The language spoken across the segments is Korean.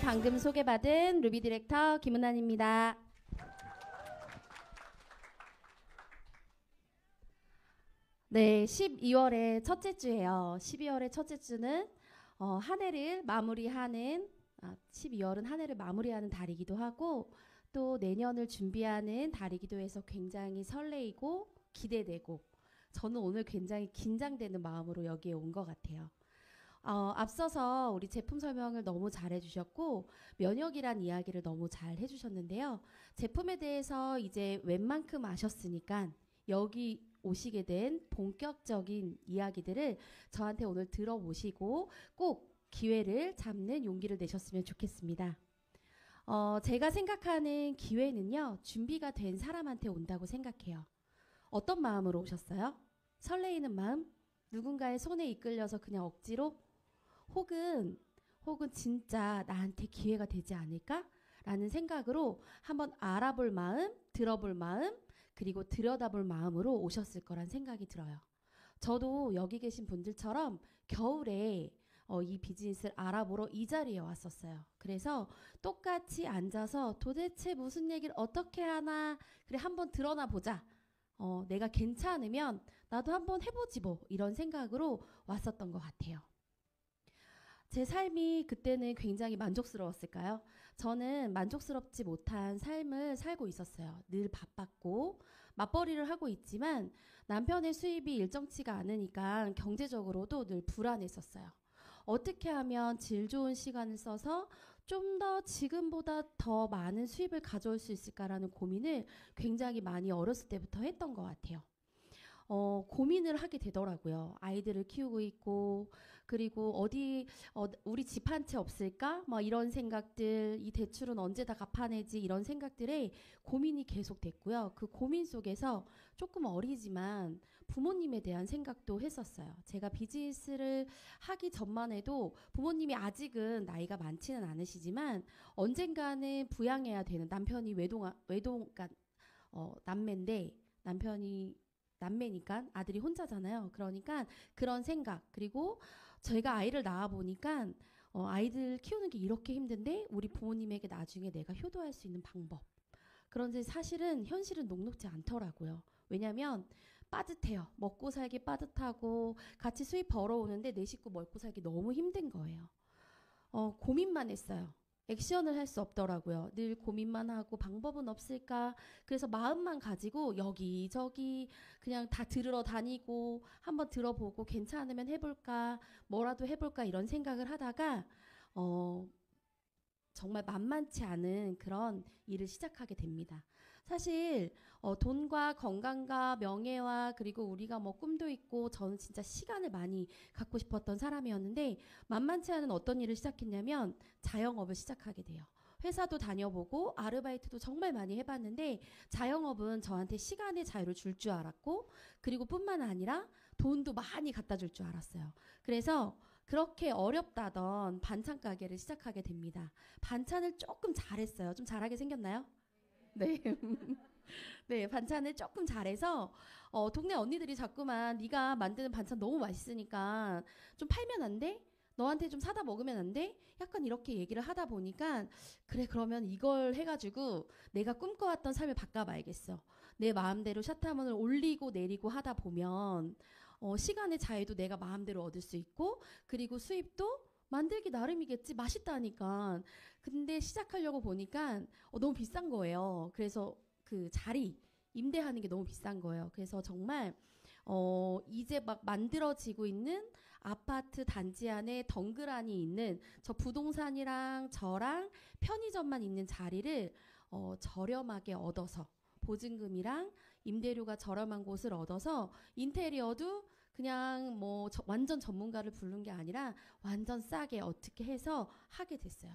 방금 소개받은 루비 디렉터 김은환입니다. 네, 12월의 첫째 주예요. 12월의 첫째 주는 한 해를 마무리하는 12월은 한 해를 마무리하는 달이기도 하고 또 내년을 준비하는 달이기도 해서 굉장히 설레이고 기대되고 저는 오늘 굉장히 긴장되는 마음으로 여기에 온 것 같아요. 앞서서 우리 제품 설명을 너무 잘 해주셨고 면역이란 이야기를 너무 잘 해주셨는데요. 제품에 대해서 이제 웬만큼 아셨으니까 여기 오시게 된 본격적인 이야기들을 저한테 오늘 들어보시고 꼭 기회를 잡는 용기를 내셨으면 좋겠습니다. 제가 생각하는 기회는요. 준비가 된 사람한테 온다고 생각해요. 어떤 마음으로 오셨어요? 설레이는 마음? 누군가의 손에 이끌려서 그냥 억지로? 혹은 진짜 나한테 기회가 되지 않을까? 라는 생각으로 한번 알아볼 마음, 들어볼 마음, 그리고 들여다볼 마음으로 오셨을 거란 생각이 들어요. 저도 여기 계신 분들처럼 겨울에 이 비즈니스를 알아보러 이 자리에 왔었어요. 그래서 똑같이 앉아서 도대체 무슨 얘기를 어떻게 하나 그래 한번 드러나 보자. 내가 괜찮으면 나도 한번 해보지 뭐 이런 생각으로 왔었던 것 같아요. 제 삶이 그때는 굉장히 만족스러웠을까요? 저는 만족스럽지 못한 삶을 살고 있었어요. 늘 바빴고 맞벌이를 하고 있지만 남편의 수입이 일정치가 않으니까 경제적으로도 늘 불안했었어요. 어떻게 하면 질 좋은 시간을 써서 좀 더 지금보다 더 많은 수입을 가져올 수 있을까라는 고민을 굉장히 많이 어렸을 때부터 했던 것 같아요. 고민을 하게 되더라고요. 아이들을 키우고 있고 그리고 우리 집 한 채 없을까? 막 이런 생각들, 이 대출은 언제 다 갚아내지? 이런 생각들에 고민이 계속 됐고요. 그 고민 속에서 조금 어리지만 부모님에 대한 생각도 했었어요. 제가 비즈니스를 하기 전만 해도 부모님이 아직은 나이가 많지는 않으시지만 언젠가는 부양해야 되는 남편이 그러니까 남매인데 남매니까 아들이 혼자잖아요. 그러니까 그런 생각 그리고 저희가 아이를 낳아 보니까 아이들 키우는 게 이렇게 힘든데 우리 부모님에게 나중에 내가 효도할 수 있는 방법. 그런데 사실은 현실은 녹록지 않더라고요. 왜냐하면 빠듯해요. 먹고 살기 빠듯하고 같이 수입 벌어오는데 내 식구 먹고 살기 너무 힘든 거예요. 고민만 했어요. 액션을 할 수 없더라고요. 늘 고민만 하고 방법은 없을까. 그래서 마음만 가지고 여기저기 그냥 다 들으러 다니고 한번 들어보고 괜찮으면 해볼까 뭐라도 해볼까 이런 생각을 하다가 정말 만만치 않은 그런 일을 시작하게 됩니다. 사실 돈과 건강과 명예와 그리고 우리가 뭐 꿈도 있고 저는 진짜 시간을 많이 갖고 싶었던 사람이었는데 만만치 않은 어떤 일을 시작했냐면 자영업을 시작하게 돼요. 회사도 다녀보고 아르바이트도 정말 많이 해봤는데 자영업은 저한테 시간의 자유를 줄 줄 알았고 그리고 뿐만 아니라 돈도 많이 갖다 줄 줄 알았어요. 그래서 그렇게 어렵다던 반찬 가게를 시작하게 됩니다. 반찬을 조금 잘했어요. 좀 잘하게 생겼나요? 네. 네, 반찬을 조금 잘해서 동네 언니들이 자꾸만 네가 만드는 반찬 너무 맛있으니까 좀 팔면 안 돼? 너한테 좀 사다 먹으면 안 돼? 약간 이렇게 얘기를 하다 보니까 그래 그러면 이걸 해가지고 내가 꿈꿔왔던 삶을 바꿔봐야겠어. 내 마음대로 샷하문을 올리고 내리고 하다 보면 시간의 자유도 내가 마음대로 얻을 수 있고 그리고 수입도 만들기 나름이겠지 맛있다니까. 근데 시작하려고 보니까 너무 비싼 거예요. 그래서 그 자리 임대하는 게 너무 비싼 거예요. 그래서 정말 이제 막 만들어지고 있는 아파트 단지 안에 덩그러니 있는 저 부동산이랑 저랑 편의점만 있는 자리를 저렴하게 얻어서 보증금이랑 임대료가 저렴한 곳을 얻어서 인테리어도 그냥 뭐 완전 전문가를 부른 게 아니라 완전 싸게 어떻게 해서 하게 됐어요.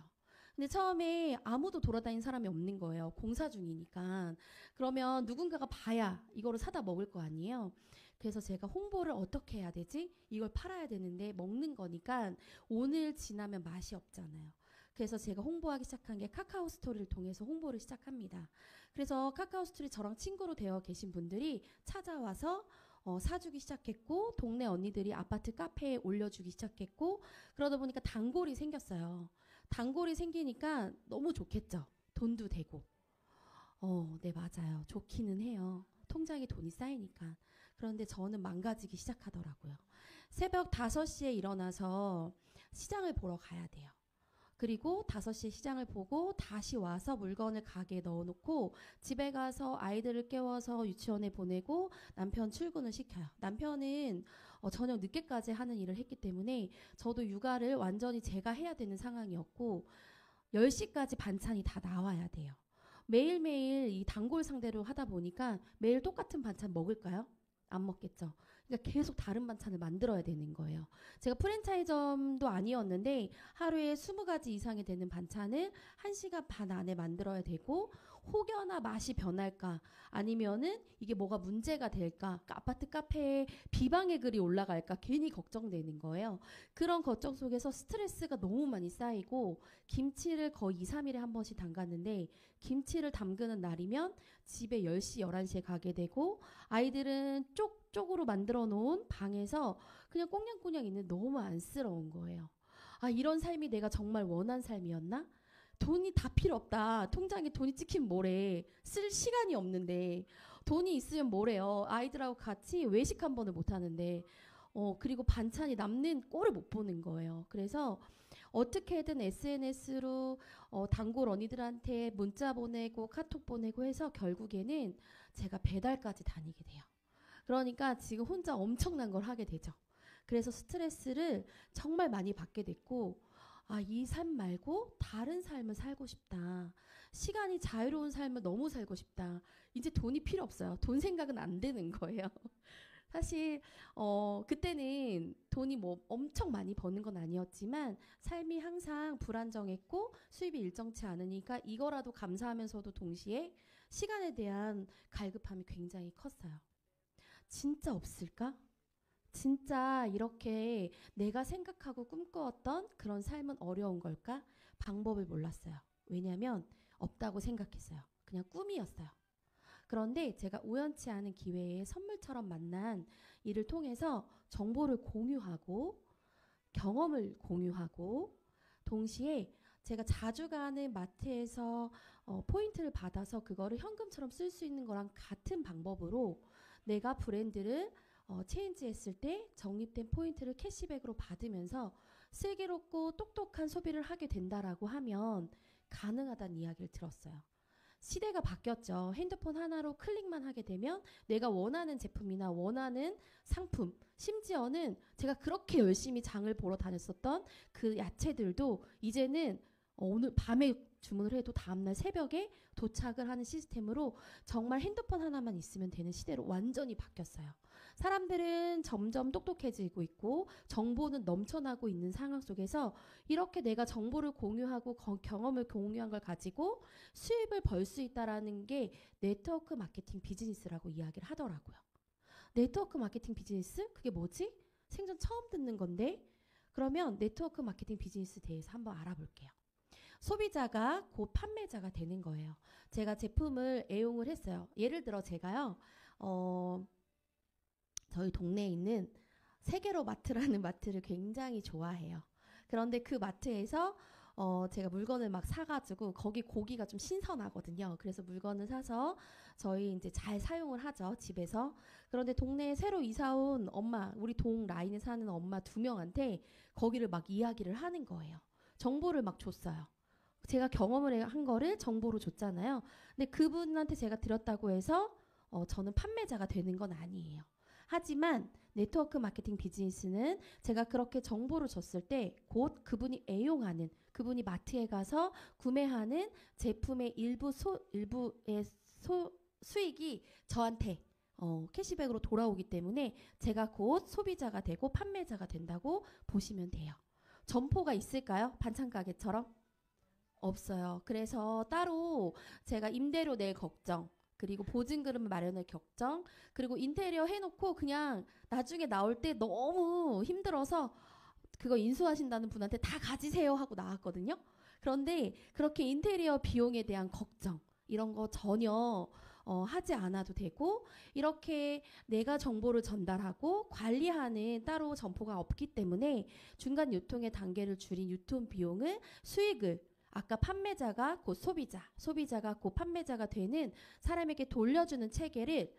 근데 처음에 아무도 돌아다니는 사람이 없는 거예요. 공사 중이니까. 그러면 누군가가 봐야 이거를 사다 먹을 거 아니에요. 그래서 제가 홍보를 어떻게 해야 되지? 이걸 팔아야 되는데 먹는 거니까 오늘 지나면 맛이 없잖아요. 그래서 제가 홍보하기 시작한 게 카카오 스토리를 통해서 홍보를 시작합니다. 그래서 카카오 스토리 저랑 친구로 되어 계신 분들이 찾아와서 사주기 시작했고 동네 언니들이 아파트 카페에 올려주기 시작했고 그러다 보니까 단골이 생겼어요. 단골이 생기니까 너무 좋겠죠. 돈도 되고. 네, 맞아요. 좋기는 해요. 통장에 돈이 쌓이니까. 그런데 저는 망가지기 시작하더라고요. 새벽 5시에 일어나서 시장을 보러 가야 돼요. 그리고 5시에 시장을 보고 다시 와서 물건을 가게에 넣어놓고 집에 가서 아이들을 깨워서 유치원에 보내고 남편 출근을 시켜요. 남편은 저녁 늦게까지 하는 일을 했기 때문에 저도 육아를 완전히 제가 해야 되는 상황이었고 10시까지 반찬이 다 나와야 돼요. 매일매일 이 단골 상대로 하다 보니까 매일 똑같은 반찬 먹을까요? 안 먹겠죠. 그러니까 계속 다른 반찬을 만들어야 되는 거예요. 제가 프랜차이점도 아니었는데 하루에 20가지 이상이 되는 반찬을 1시간 반 안에 만들어야 되고 혹여나 맛이 변할까 아니면은 이게 뭐가 문제가 될까 아파트 카페에 비방의 글이 올라갈까 괜히 걱정되는 거예요. 그런 걱정 속에서 스트레스가 너무 많이 쌓이고 김치를 거의 2, 3일에 한 번씩 담갔는데 김치를 담그는 날이면 집에 10시, 11시에 가게 되고 아이들은 쪽쪽으로 만들어 놓은 방에서 그냥 꽁냥꽁냥 있는 너무 안쓰러운 거예요. 아, 이런 삶이 내가 정말 원한 삶이었나? 돈이 다 필요 없다. 통장에 돈이 찍히면 뭐래. 쓸 시간이 없는데. 돈이 있으면 뭐래요. 아이들하고 같이 외식 한 번을 못 하는데. 그리고 반찬이 남는 꼴을 못 보는 거예요. 그래서 어떻게든 SNS로 단골 언니들한테 문자 보내고 카톡 보내고 해서 결국에는 제가 배달까지 다니게 돼요. 그러니까 지금 혼자 엄청난 걸 하게 되죠. 그래서 스트레스를 정말 많이 받게 됐고 아, 이 삶 말고 다른 삶을 살고 싶다. 시간이 자유로운 삶을 너무 살고 싶다. 이제 돈이 필요 없어요. 돈 생각은 안 되는 거예요. 사실 그때는 돈이 뭐 엄청 많이 버는 건 아니었지만 삶이 항상 불안정했고 수입이 일정치 않으니까 이거라도 감사하면서도 동시에 시간에 대한 갈급함이 굉장히 컸어요. 진짜 없을까? 진짜 이렇게 내가 생각하고 꿈꿔왔던 그런 삶은 어려운 걸까? 방법을 몰랐어요. 왜냐하면 없다고 생각했어요. 그냥 꿈이었어요. 그런데 제가 우연치 않은 기회에 선물처럼 만난 이를 통해서 정보를 공유하고 경험을 공유하고 동시에 제가 자주 가는 마트에서 포인트를 받아서 그거를 현금처럼 쓸 수 있는 거랑 같은 방법으로 내가 브랜드를 체인지했을 때 적립된 포인트를 캐시백으로 받으면서 슬기롭고 똑똑한 소비를 하게 된다라고 하면 가능하다는 이야기를 들었어요. 시대가 바뀌었죠. 핸드폰 하나로 클릭만 하게 되면 내가 원하는 제품이나 원하는 상품, 심지어는 제가 그렇게 열심히 장을 보러 다녔었던 그 야채들도 이제는 오늘 밤에 주문을 해도 다음날 새벽에 도착을 하는 시스템으로 정말 핸드폰 하나만 있으면 되는 시대로 완전히 바뀌었어요. 사람들은 점점 똑똑해지고 있고 정보는 넘쳐나고 있는 상황 속에서 이렇게 내가 정보를 공유하고 경험을 공유한 걸 가지고 수입을 벌 수 있다라는 게 네트워크 마케팅 비즈니스라고 이야기를 하더라고요. 네트워크 마케팅 비즈니스? 그게 뭐지? 생전 처음 듣는 건데 그러면 네트워크 마케팅 비즈니스 대해서 한번 알아볼게요. 소비자가 곧 판매자가 되는 거예요. 제가 제품을 애용을 했어요. 예를 들어 제가요. 저희 동네에 있는 세계로 마트라는 마트를 굉장히 좋아해요. 그런데 그 마트에서 제가 물건을 막 사가지고 거기 고기가 좀 신선하거든요. 그래서 물건을 사서 저희 이제 잘 사용을 하죠, 집에서. 그런데 동네에 새로 이사 온 엄마, 우리 동 라인에 사는 엄마 2명한테 거기를 막 이야기를 하는 거예요. 정보를 막 줬어요. 제가 경험을 한 거를 정보로 줬잖아요. 근데 그분한테 제가 드렸다고 해서 저는 판매자가 되는 건 아니에요. 하지만 네트워크 마케팅 비즈니스는 제가 그렇게 정보를 줬을 때 곧 그분이 애용하는 그분이 마트에 가서 구매하는 제품의 일부의 수익이 저한테 캐시백으로 돌아오기 때문에 제가 곧 소비자가 되고 판매자가 된다고 보시면 돼요. 점포가 있을까요? 반찬 가게처럼? 없어요. 그래서 따로 제가 임대료 낼 걱정 그리고 보증금 마련의 걱정 그리고 인테리어 해놓고 그냥 나중에 나올 때 너무 힘들어서 그거 인수하신다는 분한테 다 가지세요 하고 나왔거든요. 그런데 그렇게 인테리어 비용에 대한 걱정 이런 거 전혀 하지 않아도 되고 이렇게 내가 정보를 전달하고 관리하는 따로 점포가 없기 때문에 중간 유통의 단계를 줄인 유통 비용을 수익을 아까 판매자가 곧 소비자, 소비자가 곧 판매자가 되는 사람에게 돌려주는 체계를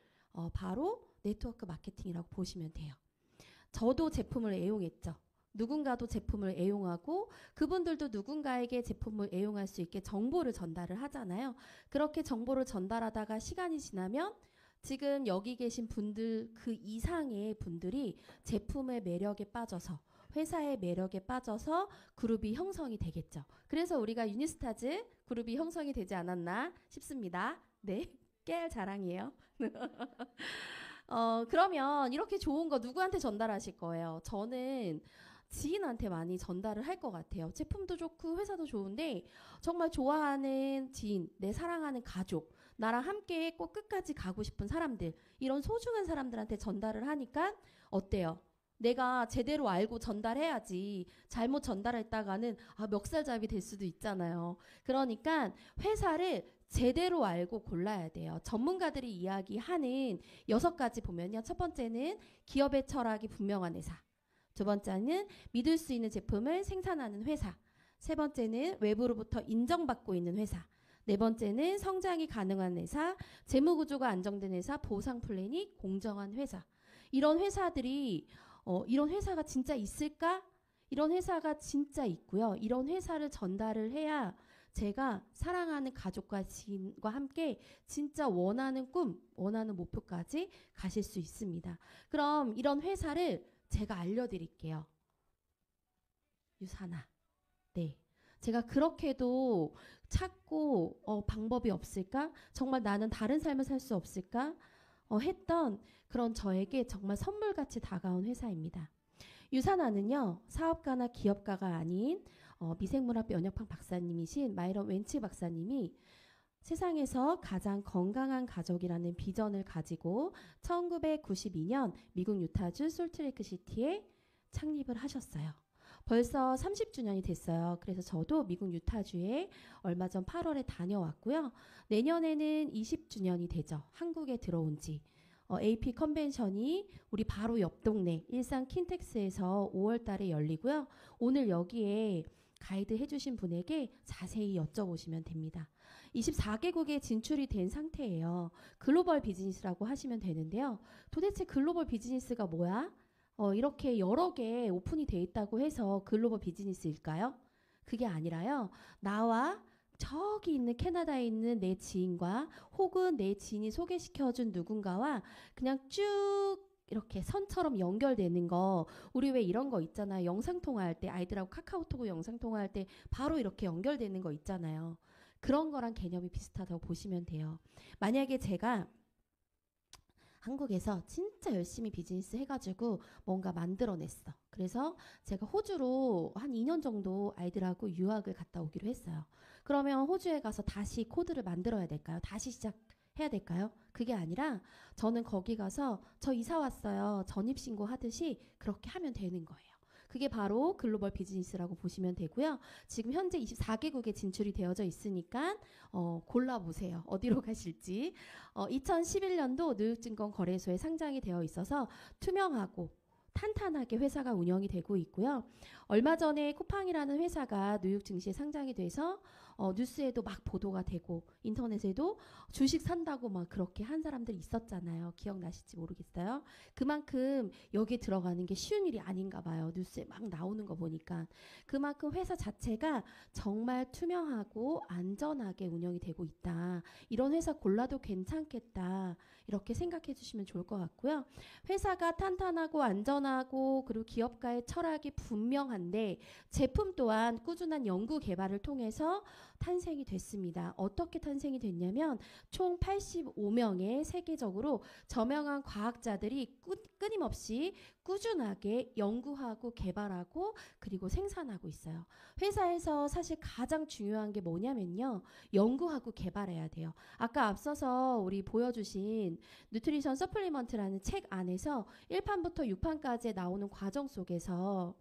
바로 네트워크 마케팅이라고 보시면 돼요. 저도 제품을 애용했죠. 누군가도 제품을 애용하고 그분들도 누군가에게 제품을 애용할 수 있게 정보를 전달을 하잖아요. 그렇게 정보를 전달하다가 시간이 지나면 지금 여기 계신 분들 그 이상의 분들이 제품의 매력에 빠져서 회사의 매력에 빠져서 그룹이 형성이 되겠죠. 그래서 우리가 유니스타즈 그룹이 형성이 되지 않았나 싶습니다. 네, 깨알 자랑이에요. 그러면 이렇게 좋은 거 누구한테 전달하실 거예요? 저는 지인한테 많이 전달을 할 것 같아요. 제품도 좋고 회사도 좋은데 정말 좋아하는 지인, 내 사랑하는 가족, 나랑 함께 꼭 끝까지 가고 싶은 사람들, 이런 소중한 사람들한테 전달을 하니까 어때요? 내가 제대로 알고 전달해야지 잘못 전달했다가는 멱살잡이 될 수도 있잖아요. 그러니까 회사를 제대로 알고 골라야 돼요. 전문가들이 이야기하는 6가지 보면요. 첫 번째는 기업의 철학이 분명한 회사. 두 번째는 믿을 수 있는 제품을 생산하는 회사. 세 번째는 외부로부터 인정받고 있는 회사. 네 번째는 성장이 가능한 회사, 재무구조가 안정된 회사, 보상 플랜이 공정한 회사. 이런 회사들이 이런 회사가 진짜 있을까? 이런 회사가 진짜 있고요. 이런 회사를 전달을 해야 제가 사랑하는 가족과 지인과 함께 진짜 원하는 꿈, 원하는 목표까지 가실 수 있습니다. 그럼 이런 회사를 제가 알려드릴게요. 유사나. 네. 제가 그렇게도 찾고 방법이 없을까? 정말 나는 다른 삶을 살 수 없을까? 했던 그런 저에게 정말 선물같이 다가온 회사입니다. 유사나는요. 사업가나 기업가가 아닌 미생물학 면역학 박사님이신 마이런 웬치 박사님이 세상에서 가장 건강한 가족이라는 비전을 가지고 1992년 미국 유타주 솔트레이크 시티에 창립을 하셨어요. 벌써 30주년이 됐어요. 그래서 저도 미국 유타주에 얼마 전 8월에 다녀왔고요. 내년에는 20주년이 되죠. 한국에 들어온 지. AP 컨벤션이 우리 바로 옆 동네 일산 킨텍스에서 5월 달에 열리고요. 오늘 여기에 가이드 해주신 분에게 자세히 여쭤보시면 됩니다. 24개국에 진출이 된 상태예요. 글로벌 비즈니스라고 하시면 되는데요. 도대체 글로벌 비즈니스가 뭐야? 이렇게 여러 개 오픈이 돼 있다고 해서 글로벌 비즈니스일까요? 그게 아니라요. 나와 저기 있는 캐나다에 있는 내 지인과 혹은 내 지인이 소개시켜준 누군가와 그냥 쭉 이렇게 선처럼 연결되는 거. 우리 왜 이런 거 있잖아요. 영상통화할 때 아이들하고 카카오톡으로 영상통화할 때 바로 이렇게 연결되는 거 있잖아요. 그런 거랑 개념이 비슷하다고 보시면 돼요. 만약에 제가 한국에서 진짜 열심히 비즈니스 해가지고 뭔가 만들어냈어. 그래서 제가 호주로 한 2년 정도 아이들하고 유학을 갔다 오기로 했어요. 그러면 호주에 가서 다시 코드를 만들어야 될까요? 다시 시작해야 될까요? 그게 아니라 저는 거기 가서 저 이사 왔어요. 전입신고 하듯이 그렇게 하면 되는 거예요. 그게 바로 글로벌 비즈니스라고 보시면 되고요. 지금 현재 24개국에 진출이 되어져 있으니까 골라보세요. 어디로 가실지. 2011년도 뉴욕증권거래소에 상장이 되어 있어서 투명하고 탄탄하게 회사가 운영이 되고 있고요. 얼마 전에 쿠팡이라는 회사가 뉴욕 증시에 상장이 돼서 뉴스에도 막 보도가 되고 인터넷에도 주식 산다고 막 그렇게 한 사람들이 있었잖아요. 기억나실지 모르겠어요. 그만큼 여기에 들어가는 게 쉬운 일이 아닌가 봐요. 뉴스에 막 나오는 거 보니까. 그만큼 회사 자체가 정말 투명하고 안전하게 운영이 되고 있다. 이런 회사 골라도 괜찮겠다. 이렇게 생각해 주시면 좋을 것 같고요. 회사가 탄탄하고 안전하고 그리고 기업가의 철학이 분명한데 제품 또한 꾸준한 연구 개발을 통해서 탄생이 됐습니다. 어떻게 탄생이 됐냐면 총 85명의 세계적으로 저명한 과학자들이 끊임없이 꾸준하게 연구하고 개발하고 그리고 생산하고 있어요. 회사에서 사실 가장 중요한 게 뭐냐면요. 연구하고 개발해야 돼요. 아까 앞서서 우리 보여주신 뉴트리션 서플리먼트라는 책 안에서 1판부터 6판까지 나오는 과정 속에서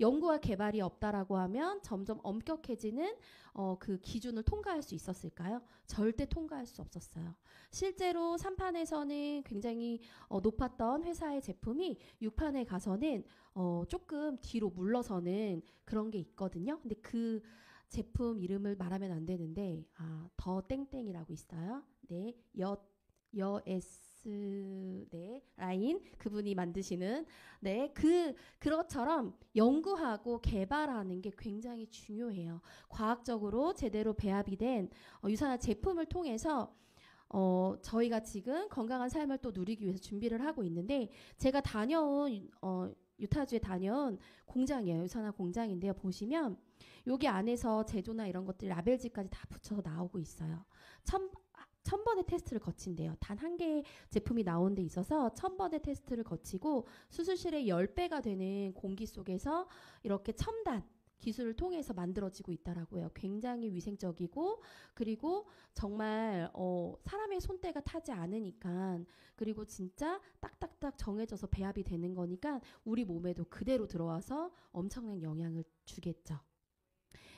연구와 개발이 없다라고 하면 점점 엄격해지는 그 기준을 통과할 수 있었을까요? 절대 통과할 수 없었어요. 실제로 3판에서는 굉장히 높았던 회사의 제품이 6판에 가서는 조금 뒤로 물러서는 그런 게 있거든요. 근데 그 제품 이름을 말하면 안 되는데 더 땡땡이라고 있어요. 네, 여S 네, 라인 그분이 만드시는 네, 그것처럼 연구하고 개발하는 게 굉장히 중요해요. 과학적으로 제대로 배합이 된 유산화 제품을 통해서 저희가 지금 건강한 삶을 또 누리기 위해서 준비를 하고 있는데 제가 다녀온 유타주에 다녀온 공장이에요. 유산화 공장인데요. 보시면 여기 안에서 제조나 이런 것들 라벨지까지 다 붙여서 나오고 있어요. 1000번의 테스트를 거친대요. 단 한 개의 제품이 나온 데 있어서 1000번의 테스트를 거치고 수술실의 10배가 되는 공기 속에서 이렇게 첨단 기술을 통해서 만들어지고 있다라고요. 굉장히 위생적이고 그리고 정말 사람의 손때가 타지 않으니까 그리고 진짜 딱딱딱 정해져서 배합이 되는 거니까 우리 몸에도 그대로 들어와서 엄청난 영향을 주겠죠.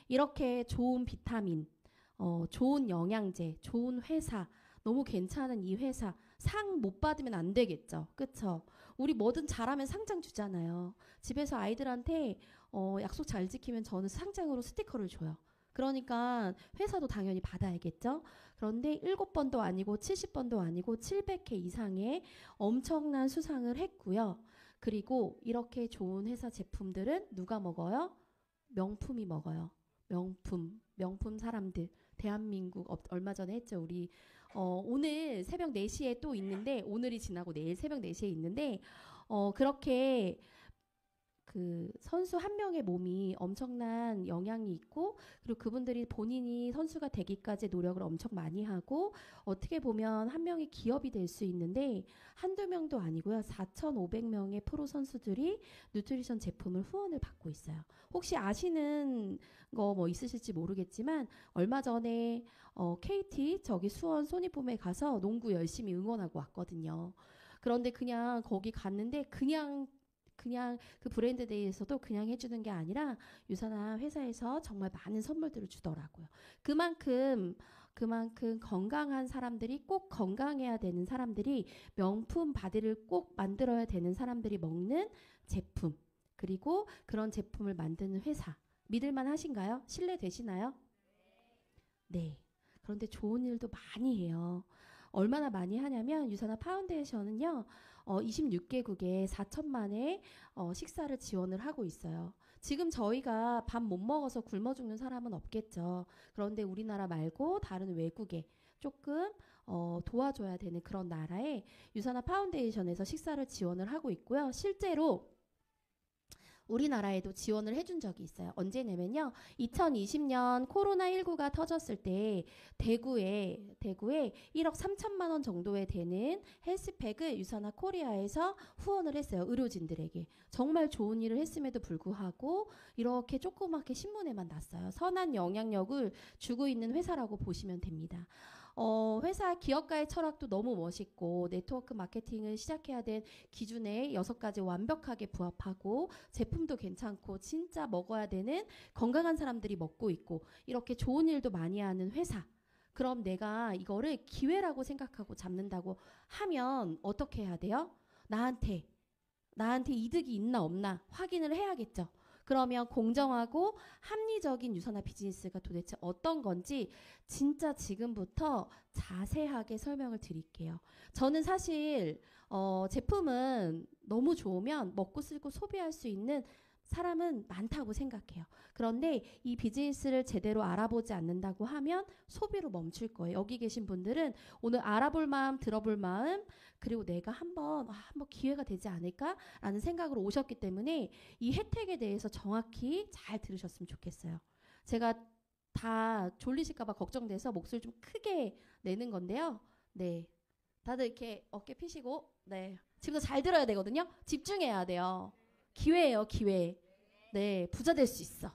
이렇게 좋은 비타민 좋은 영양제, 좋은 회사, 너무 괜찮은 이 회사 상 못 받으면 안 되겠죠. 그쵸? 우리 뭐든 잘하면 상장 주잖아요. 집에서 아이들한테 약속 잘 지키면 저는 상장으로 스티커를 줘요. 그러니까 회사도 당연히 받아야겠죠. 그런데 7번도 아니고 70번도 아니고 700회 이상의 엄청난 수상을 했고요. 그리고 이렇게 좋은 회사 제품들은 누가 먹어요? 명품이 먹어요. 명품 사람들. 대한민국 얼마 전에 했죠. 우리 오늘 새벽 4시에 또 있는데 오늘이 지나고 내일 새벽 4시에 있는데 그렇게 그 선수 한 명의 몸이 엄청난 영향이 있고 그리고 그분들이 본인이 선수가 되기까지 노력을 엄청 많이 하고 어떻게 보면 한 명의 기업이 될 수 있는데 한두 명도 아니고요. 4,500명의 프로 선수들이 뉴트리션 제품을 후원을 받고 있어요. 혹시 아시는 거 뭐 있으실지 모르겠지만 얼마 전에 KT 저기 수원 소니폼에 가서 농구 열심히 응원하고 왔거든요. 그런데 그냥 거기 갔는데 그냥 그 브랜드 데이에서도 그냥 해주는 게 아니라 유산화 회사에서 정말 많은 선물들을 주더라고요. 그만큼 건강한 사람들이 꼭 건강해야 되는 사람들이 명품 바디를 꼭 만들어야 되는 사람들이 먹는 제품 그리고 그런 제품을 만드는 회사 믿을만 하신가요? 신뢰되시나요? 네. 그런데 좋은 일도 많이 해요. 얼마나 많이 하냐면 유산화 파운데이션은요. 26개국에 4천만의 식사를 지원을 하고 있어요. 지금 저희가 밥 못 먹어서 굶어 죽는 사람은 없겠죠. 그런데 우리나라 말고 다른 외국에 조금 도와줘야 되는 그런 나라에 유산화 파운데이션에서 식사를 지원을 하고 있고요. 실제로 우리나라에도 지원을 해준 적이 있어요. 언제냐면요. 2020년 코로나19가 터졌을 때 대구에 1억 3천만 원 정도에 되는 헬스팩을 유산화 코리아에서 후원을 했어요. 의료진들에게. 정말 좋은 일을 했음에도 불구하고 이렇게 조그맣게 신문에만 났어요. 선한 영향력을 주고 있는 회사라고 보시면 됩니다. 회사 기업가의 철학도 너무 멋있고 네트워크 마케팅을 시작해야 된 기준에 6가지 완벽하게 부합하고 제품도 괜찮고 진짜 먹어야 되는 건강한 사람들이 먹고 있고 이렇게 좋은 일도 많이 하는 회사. 그럼 내가 이거를 기회라고 생각하고 잡는다고 하면 어떻게 해야 돼요? 나한테 이득이 있나 없나 확인을 해야겠죠. 그러면 공정하고 합리적인 유산화 비즈니스가 도대체 어떤 건지 진짜 지금부터 자세하게 설명을 드릴게요. 저는 사실 제품은 너무 좋으면 먹고 쓰고 소비할 수 있는 사람은 많다고 생각해요. 그런데 이 비즈니스를 제대로 알아보지 않는다고 하면 소비로 멈출 거예요. 여기 계신 분들은 오늘 알아볼 마음, 들어볼 마음, 그리고 내가 한번 기회가 되지 않을까라는 생각으로 오셨기 때문에 이 혜택에 대해서 정확히 잘 들으셨으면 좋겠어요. 제가 다 졸리실까봐 걱정돼서 목소리 좀 크게 내는 건데요. 네, 다들 이렇게 어깨 피시고 네, 지금도 잘 들어야 되거든요. 집중해야 돼요. 기회예요, 기회. 네, 부자 될 수 있어.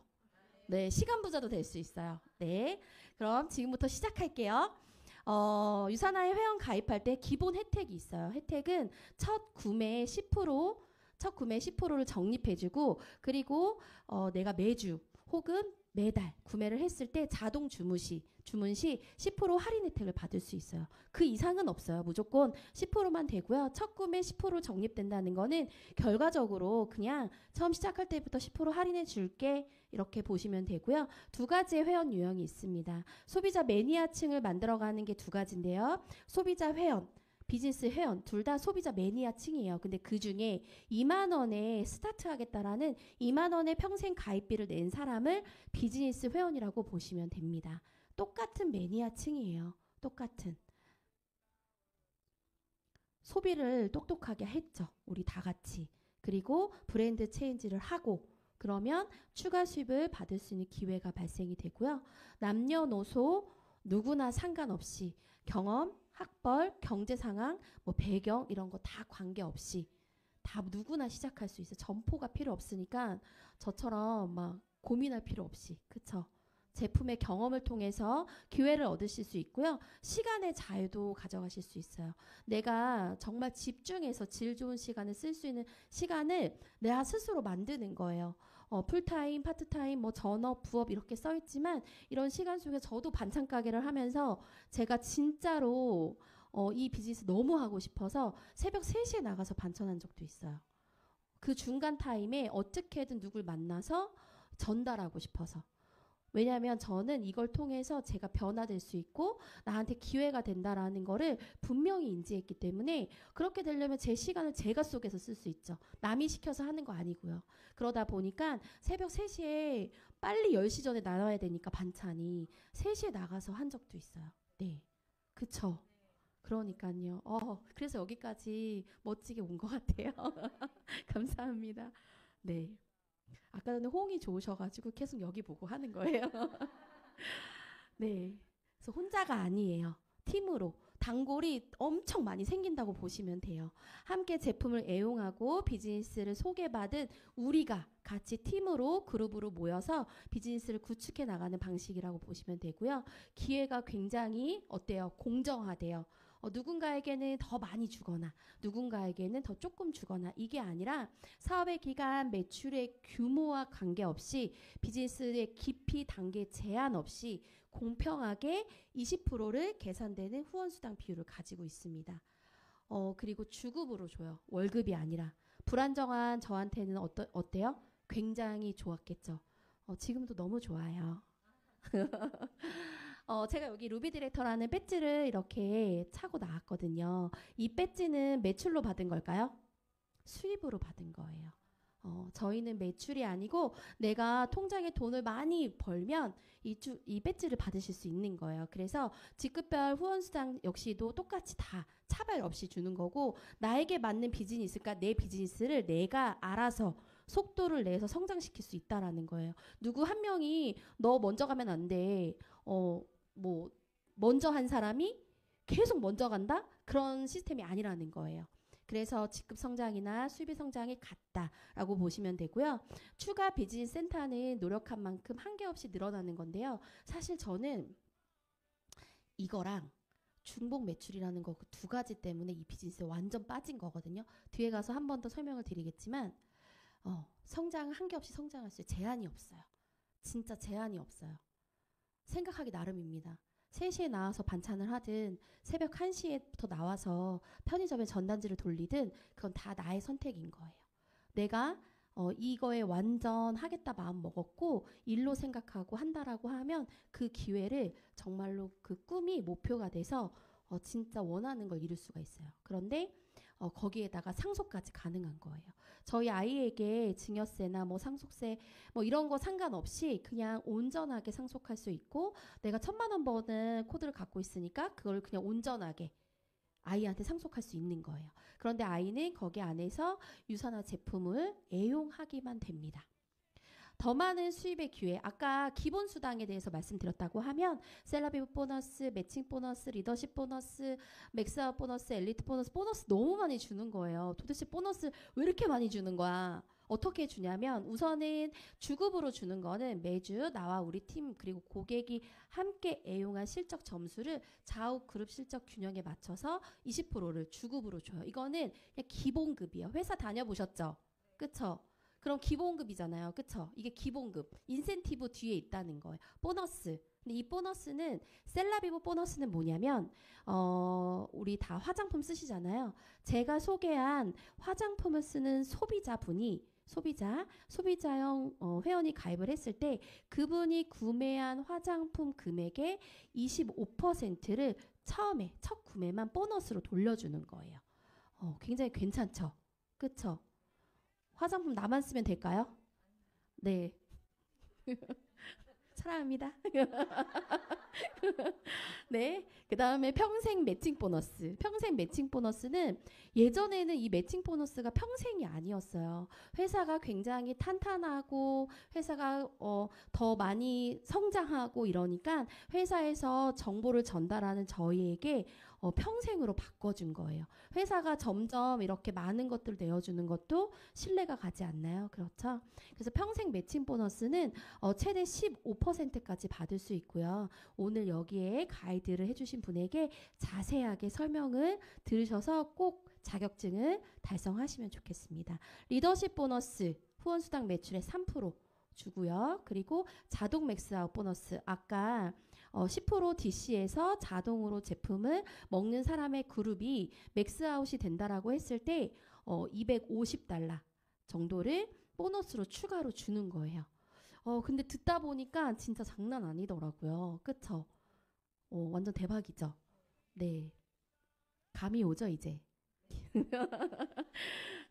네, 시간 부자도 될 수 있어요. 네, 그럼 지금부터 시작할게요. 유산화에 회원 가입할 때 기본 혜택이 있어요. 혜택은 첫 구매에 10% 첫 구매 10%를 적립해주고 그리고 내가 매주 혹은 매달 구매를 했을 때 자동 주문 시 10% 할인 혜택을 받을 수 있어요. 그 이상은 없어요. 무조건 10%만 되고요. 첫 구매 10% 적립된다는 거는 결과적으로 그냥 처음 시작할 때부터 10% 할인해 줄게 이렇게 보시면 되고요. 두 가지의 회원 유형이 있습니다. 소비자 매니아층을 만들어가는 게 두 가지인데요. 소비자 회원 비즈니스 회원 둘 다 소비자 매니아층이에요. 근데 그중에 2만 원에 스타트하겠다라는 2만 원의 평생 가입비를 낸 사람을 비즈니스 회원이라고 보시면 됩니다. 똑같은 매니아층이에요. 똑같은. 소비를 똑똑하게 했죠. 우리 다 같이. 그리고 브랜드 체인지를 하고 그러면 추가 수입을 받을 수 있는 기회가 발생이 되고요. 남녀노소 누구나 상관없이 경험, 학벌, 경제 상황, 뭐 배경 이런 거 다 관계없이 다 누구나 시작할 수 있어요. 점포가 필요 없으니까 저처럼 막 고민할 필요 없이 그쵸? 제품의 경험을 통해서 기회를 얻으실 수 있고요. 시간의 자유도 가져가실 수 있어요. 내가 정말 집중해서 질 좋은 시간을 쓸 수 있는 시간을 내가 스스로 만드는 거예요. 풀타임, 파트타임, 뭐 전업, 부업 이렇게 써 있지만 이런 시간 속에 저도 반찬 가게를 하면서 제가 진짜로 이 비즈니스 너무 하고 싶어서 새벽 3시에 나가서 반찬한 적도 있어요. 그 중간 타임에 어떻게든 누굴 만나서 전달하고 싶어서. 왜냐하면 저는 이걸 통해서 제가 변화될 수 있고 나한테 기회가 된다라는 거를 분명히 인지했기 때문에 그렇게 되려면 제 시간을 제가 속에서 쓸 수 있죠. 남이 시켜서 하는 거 아니고요. 그러다 보니까 새벽 3시에 빨리 10시 전에 나와야 되니까 반찬이 3시에 나가서 한 적도 있어요. 네. 그쵸? 그러니까요. 그래서 여기까지 멋지게 온 것 같아요. 감사합니다. 네. 아까 전에 호응이 좋으셔가지고 계속 여기 보고 하는 거예요. 네. 그래서 혼자가 아니에요. 팀으로. 단골이 엄청 많이 생긴다고 보시면 돼요. 함께 제품을 애용하고 비즈니스를 소개받은 우리가 같이 팀으로 그룹으로 모여서 비즈니스를 구축해 나가는 방식이라고 보시면 되고요. 기회가 굉장히 어때요? 공정하대요. 누군가에게는 더 많이 주거나 누군가에게는 더 조금 주거나 이게 아니라 사업의 기간, 매출의 규모와 관계없이 비즈니스의 깊이 단계 제한 없이 공평하게 20%를 계산되는 후원수당 비율을 가지고 있습니다. 그리고 주급으로 줘요. 월급이 아니라. 불안정한 저한테는 어때요? 굉장히 좋았겠죠. 지금도 너무 좋아요. 제가 여기 루비 디렉터라는 배지를 이렇게 차고 나왔거든요. 이 배지는 매출로 받은 걸까요? 수입으로 받은 거예요. 저희는 매출이 아니고 내가 통장에 돈을 많이 벌면 이 배지를 받으실 수 있는 거예요. 그래서 직급별 후원수당 역시도 똑같이 다 차별 없이 주는 거고 나에게 맞는 비즈니스가 내 비즈니스를 내가 알아서 속도를 내서 성장시킬 수 있다라는 거예요. 누구 한 명이 너 먼저 가면 안 돼. 뭐 먼저 한 사람이 계속 먼저 간다? 그런 시스템이 아니라는 거예요. 그래서 직급 성장이나 수입의 성장이 같다라고 보시면 되고요. 추가 비즈니스 센터는 노력한 만큼 한계없이 늘어나는 건데요. 사실 저는 이거랑 중복 매출이라는 거 그 두 가지 때문에 이 비즈니스에 완전 빠진 거거든요. 뒤에 가서 한 번 더 설명을 드리겠지만 성장 한계없이 성장할 수 제한이 없어요. 진짜 제한이 없어요. 생각하기 나름입니다. 3시에 나와서 반찬을 하든 새벽 1시에부터 나와서 편의점에 전단지를 돌리든 그건 다 나의 선택인 거예요. 내가 이거에 완전 하겠다 마음 먹었고 일로 생각하고 한다라고 하면 그 기회를 정말로 그 꿈이 목표가 돼서 진짜 원하는 걸 이룰 수가 있어요. 그런데 거기에다가 상속까지 가능한 거예요. 저희 아이에게 증여세나 뭐 상속세 뭐 이런 거 상관없이 그냥 온전하게 상속할 수 있고 내가 1,000만 원 버는 코드를 갖고 있으니까 그걸 그냥 온전하게 아이한테 상속할 수 있는 거예요. 그런데 아이는 거기 안에서 유산화 제품을 애용하기만 됩니다. 더 많은 수입의 기회, 아까 기본 수당에 대해서 말씀드렸다고 하면 셀러비 보너스, 매칭 보너스, 리더십 보너스, 맥스아웃 보너스, 엘리트 보너스 너무 많이 주는 거예요. 도대체 보너스 왜 이렇게 많이 주는 거야? 어떻게 주냐면 우선은 주급으로 주는 거는 매주 나와 우리 팀 그리고 고객이 함께 애용한 실적 점수를 좌우 그룹 실적 균형에 맞춰서 20%를 주급으로 줘요. 이거는 그냥 기본급이에요. 회사 다녀보셨죠? 그쵸? 그럼 기본급이잖아요. 그쵸? 이게 기본급. 인센티브 뒤에 있다는 거예요. 보너스. 근데 이 보너스는 셀라비보 보너스는 뭐냐면 우리 다 화장품 쓰시잖아요. 제가 소개한 화장품을 쓰는 소비자형 회원이 가입을 했을 때 그분이 구매한 화장품 금액의 25%를 처음에 첫 구매만 보너스로 돌려주는 거예요. 굉장히 괜찮죠? 그쵸? 화장품 나만 쓰면 될까요? 네. 사랑합니다. 네. 그 다음에 평생 매칭 보너스. 평생 매칭 보너스는 예전에는 이 매칭 보너스가 평생이 아니었어요. 회사가 굉장히 탄탄하고 회사가 더 많이 성장하고 이러니까 회사에서 정보를 전달하는 저희에게 평생으로 바꿔준 거예요. 회사가 점점 이렇게 많은 것들을 내어주는 것도 신뢰가 가지 않나요? 그렇죠? 그래서 평생 매칭 보너스는 최대 15%까지 받을 수 있고요. 오늘 여기에 가이드를 해주신 분에게 자세하게 설명을 들으셔서 꼭 자격증을 달성하시면 좋겠습니다. 리더십 보너스 후원수당 매출의 3% 주고요. 그리고 자동 맥스아웃 보너스 아까 10% DC에서 자동으로 제품을 먹는 사람의 그룹이 맥스아웃이 된다라고 했을 때 $250 정도를 보너스로 추가로 주는 거예요. 근데 듣다 보니까 진짜 장난 아니더라고요. 그쵸? 완전 대박이죠? 네. 감이 오죠, 이제?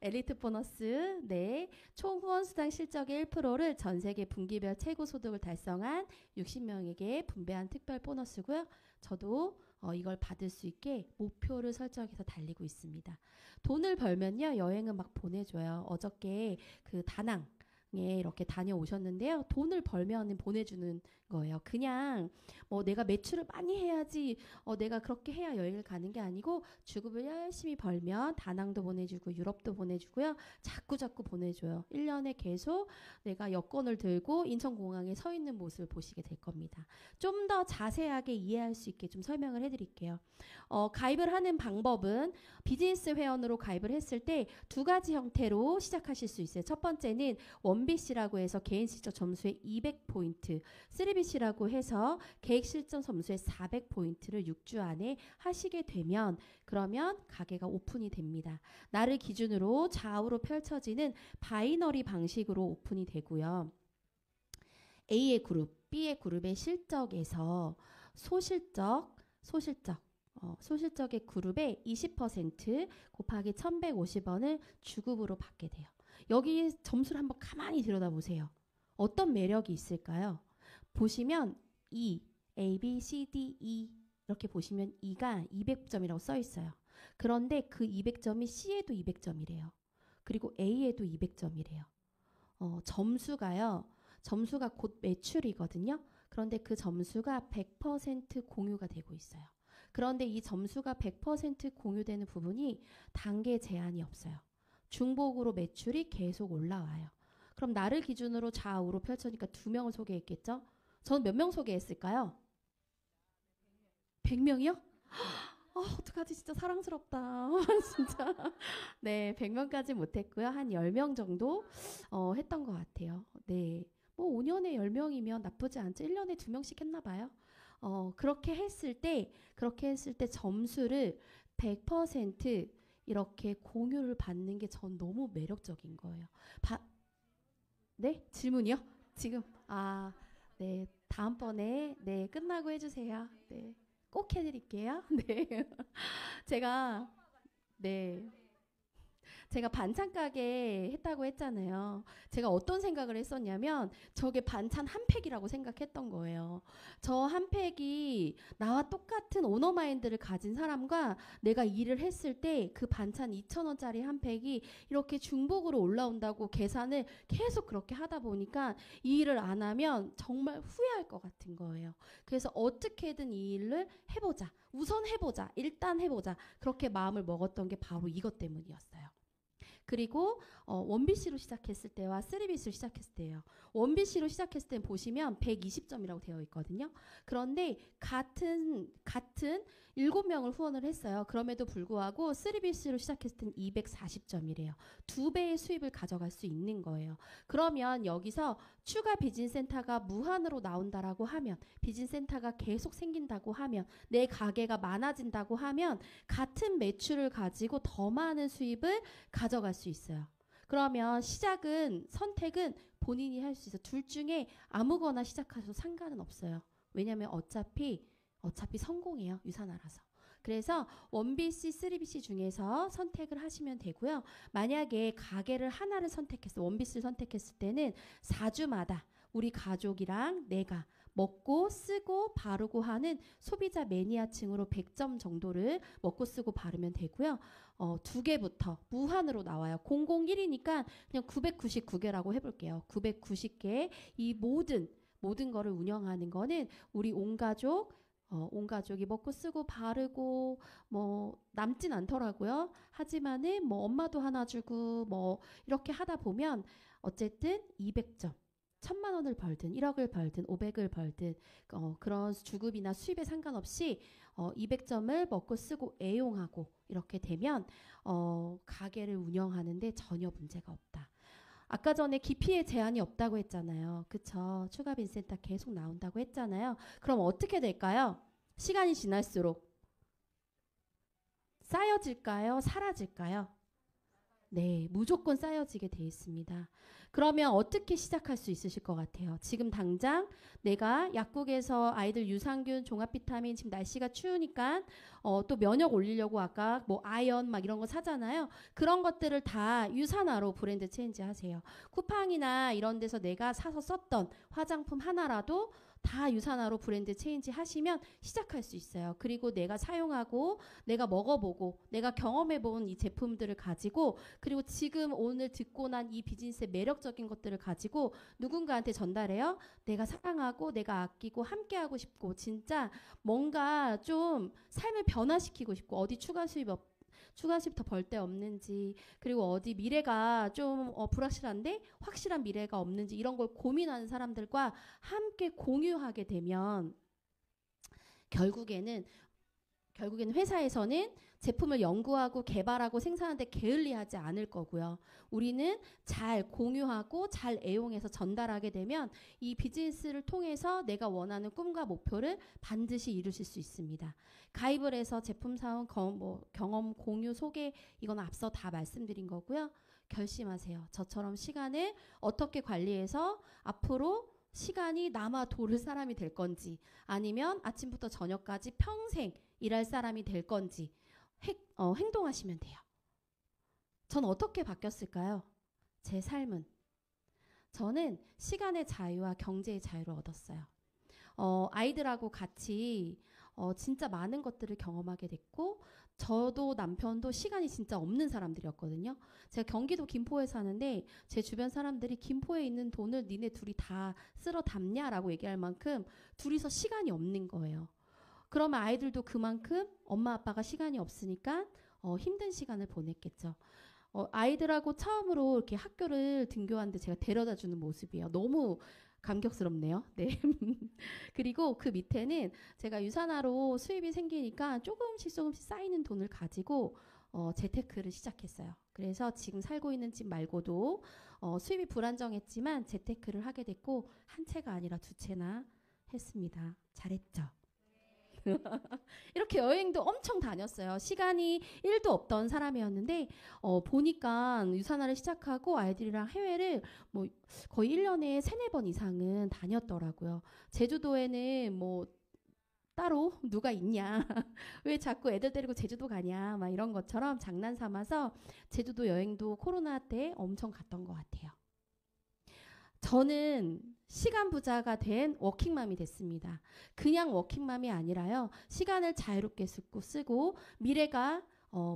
엘리트 보너스, 네. 총 후원 수당 실적의 1%를 전 세계 분기별 최고 소득을 달성한 60명에게 분배한 특별 보너스고요. 저도 이걸 받을 수 있게 목표를 설정해서 달리고 있습니다. 돈을 벌면요, 여행은 막 보내줘요. 어저께 그 다낭에 이렇게 다녀오셨는데요. 돈을 벌면 보내주는 거예요. 그냥 뭐 내가 매출을 많이 해야지 내가 그렇게 해야 여행을 가는 게 아니고 주급을 열심히 벌면 다낭도 보내주고 유럽도 보내주고요. 자꾸 보내줘요. 1년에 계속 내가 여권을 들고 인천공항에 서 있는 모습을 보시게 될 겁니다. 좀 더 자세하게 이해할 수 있게 좀 설명을 해드릴게요. 가입을 하는 방법은 비즈니스 회원으로 가입을 했을 때 두 가지 형태로 시작하실 수 있어요. 첫 번째는 1BC라고 해서 개인 실적 점수의 200포인트, 3BC라고 해서 계획 실적 점수의 400포인트를 6주 안에 하시게 되면 그러면 가게가 오픈이 됩니다. 나를 기준으로 좌우로 펼쳐지는 바이너리 방식으로 오픈이 되고요. A의 그룹, B의 그룹의 실적에서 소실적의 그룹의 20% 곱하기 1,150원을 주급으로 받게 돼요. 여기 점수를 한번 가만히 들여다보세요. 어떤 매력이 있을까요? 보시면 E, A, B, C, D, E 이렇게 보시면 E가 200점이라고 써 있어요. 그런데 그 200점이 C에도 200점이래요. 그리고 A에도 200점이래요. 점수가 곧 매출이거든요. 그런데 그 점수가 100% 공유가 되고 있어요. 그런데 이 점수가 100% 공유되는 부분이 단계 제한이 없어요. 중복으로 매출이 계속 올라와요. 그럼 나를 기준으로 좌우로 펼쳐니까 2명을 소개했겠죠? 저는 몇 명 소개했을까요? 100명이요? 어떡하지? 진짜 사랑스럽다. 진짜. 네, 100명까지 못했고요. 한 10명 정도 했던 것 같아요. 네. 뭐 5년에 10명이면 나쁘지 않죠. 1년에 2명씩 했나 봐요. 그렇게 했을 때 점수를 100% 이렇게 공유를 받는 게 전 너무 매력적인 거예요. 네? 질문이요? 지금 네. 다음번에 네, 끝나고 해주세요. 네. 꼭 해드릴게요. 네. 제가 네. 제가 반찬 가게 했다고 했잖아요. 제가 어떤 생각을 했었냐면 저게 반찬 한 팩이라고 생각했던 거예요. 저 한 팩이 나와 똑같은 오너 마인드를 가진 사람과 내가 일을 했을 때 그 반찬 2,000원짜리 한 팩이 이렇게 중복으로 올라온다고 계산을 계속 그렇게 하다 보니까 이 일을 안 하면 정말 후회할 것 같은 거예요. 그래서 어떻게든 이 일을 해보자. 우선 해보자. 일단 해보자. 그렇게 마음을 먹었던 게 바로 이것 때문이었어요. 그리고 원BC로 시작했을 때와 3BC로 시작했을 때예요. 원BC로 시작했을 때 보시면 120점이라고 되어 있거든요. 그런데 같은 7명을 후원을 했어요. 그럼에도 불구하고 3BC로 시작했을 때는 240점이래요. 2배의 수입을 가져갈 수 있는 거예요. 그러면 여기서 추가 비즈니스센터가 무한으로 나온다라고 하면, 비즈니스센터가 계속 생긴다고 하면, 내 가게가 많아진다고 하면 같은 매출을 가지고 더 많은 수입을 가져갈 수 있어요. 그러면 선택은 본인이 할 수 있어요. 둘 중에 아무거나 시작하셔도 상관은 없어요. 왜냐하면 어차피 성공이에요. 유산알아서. 그래서 원BC, 3BC 중에서 선택을 하시면 되고요. 만약에 가게를 하나를 원BC를 선택했을 때는 4주마다 우리 가족이랑 내가 먹고 쓰고 바르고 하는 소비자 매니아층으로 100점 정도를 먹고 쓰고 바르면 되고요. 2개부터 무한으로 나와요. 001이니까 그냥 999개라고 해볼게요. 990개 이 모든 거를 운영하는 거는 우리 온 가족이 먹고 쓰고 바르고 뭐 남진 않더라고요. 하지만은 뭐 엄마도 하나 주고 뭐 이렇게 하다 보면 어쨌든 200점. 1,000만 원을 벌든 1억을 벌든 500을 벌든 그런 주급이나 수입에 상관없이 200점을 먹고 쓰고 애용하고 이렇게 되면 가게를 운영하는데 전혀 문제가 없다. 아까 전에 기피에 제한이 없다고 했잖아요. 그쵸? 추가 빈센터 계속 나온다고 했잖아요. 그럼 어떻게 될까요? 시간이 지날수록 쌓여질까요? 사라질까요? 네, 무조건 쌓여지게 돼 있습니다. 그러면 어떻게 시작할 수 있으실 것 같아요? 지금 당장 내가 약국에서 아이들 유산균, 종합비타민, 지금 날씨가 추우니까 또 면역 올리려고 아까 뭐 아연 막 이런 거 사잖아요. 그런 것들을 다 유산화로 브랜드 체인지 하세요. 쿠팡이나 이런 데서 내가 사서 썼던 화장품 하나라도 다 유산화로 브랜드 체인지 하시면 시작할 수 있어요. 그리고 내가 사용하고 내가 먹어보고 내가 경험해본 이 제품들을 가지고 그리고 지금 오늘 듣고 난 이 비즈니스의 매력적인 것들을 가지고 누군가한테 전달해요. 내가 사랑하고 내가 아끼고 함께하고 싶고 진짜 뭔가 좀 삶을 변화시키고 싶고 어디 추가 수입 더 벌 데 없는지 그리고 어디 미래가 좀 불확실한데 확실한 미래가 없는지 이런 걸 고민하는 사람들과 함께 공유하게 되면 결국에는 회사에서는 제품을 연구하고 개발하고 생산하는데 게을리하지 않을 거고요. 우리는 잘 공유하고 잘 애용해서 전달하게 되면 이 비즈니스를 통해서 내가 원하는 꿈과 목표를 반드시 이루실 수 있습니다. 가입을 해서 제품 사용, 경험 공유 소개 이건 앞서 다 말씀드린 거고요. 결심하세요. 저처럼 시간을 어떻게 관리해서 앞으로 시간이 남아 도를 사람이 될 건지 아니면 아침부터 저녁까지 평생 일할 사람이 될 건지 행동하시면 돼요. 전 어떻게 바뀌었을까요? 제 삶은 저는 시간의 자유와 경제의 자유를 얻었어요. 아이들하고 같이 진짜 많은 것들을 경험하게 됐고 저도 남편도 시간이 진짜 없는 사람들이었거든요. 제가 경기도 김포에 사는데 제 주변 사람들이 김포에 있는 돈을 니네 둘이 다 쓸어 담냐라고 얘기할 만큼 둘이서 시간이 없는 거예요. 그러면 아이들도 그만큼 엄마 아빠가 시간이 없으니까 힘든 시간을 보냈겠죠. 아이들하고 처음으로 이렇게 학교를 등교하는데 제가 데려다 주는 모습이에요. 너무 감격스럽네요. 네. 그리고 그 밑에는 제가 유산화로 수입이 생기니까 조금씩 쌓이는 돈을 가지고 재테크를 시작했어요. 그래서 지금 살고 있는 집 말고도 수입이 불안정했지만 재테크를 하게 됐고 한 채가 아니라 두 채나 했습니다. 잘했죠? 이렇게 여행도 엄청 다녔어요. 시간이 1도 없던 사람이었는데 보니까 유산화를 시작하고 아이들이랑 해외를 뭐 거의 1년에 3-4번 이상은 다녔더라고요. 제주도에는 뭐 따로 누가 있냐 왜 자꾸 애들 데리고 제주도 가냐 막 이런 것처럼 장난 삼아서 제주도 여행도 코로나 때 엄청 갔던 것 같아요. 저는 시간 부자가 된 워킹맘이 됐습니다. 그냥 워킹맘이 아니라요. 시간을 자유롭게 쓰고 미래가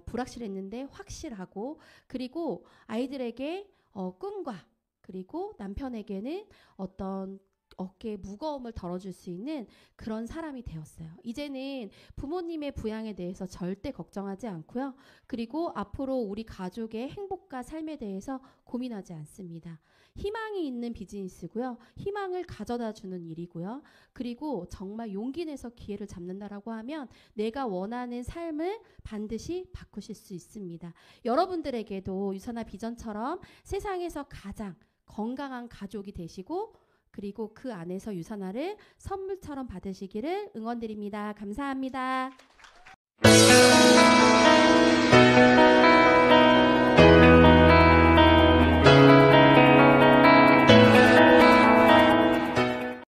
불확실했는데 확실하고 그리고 아이들에게 꿈과 그리고 남편에게는 어떤 어깨의 무거움을 덜어줄 수 있는 그런 사람이 되었어요. 이제는 부모님의 부양에 대해서 절대 걱정하지 않고요. 그리고 앞으로 우리 가족의 행복과 삶에 대해서 고민하지 않습니다. 희망이 있는 비즈니스고요. 희망을 가져다 주는 일이고요. 그리고 정말 용기 내서 기회를 잡는다라고 하면 내가 원하는 삶을 반드시 바꾸실 수 있습니다. 여러분들에게도 유선아 비전처럼 세상에서 가장 건강한 가족이 되시고 그리고 그 안에서 유선화를 선물처럼 받으시기를 응원드립니다. 감사합니다.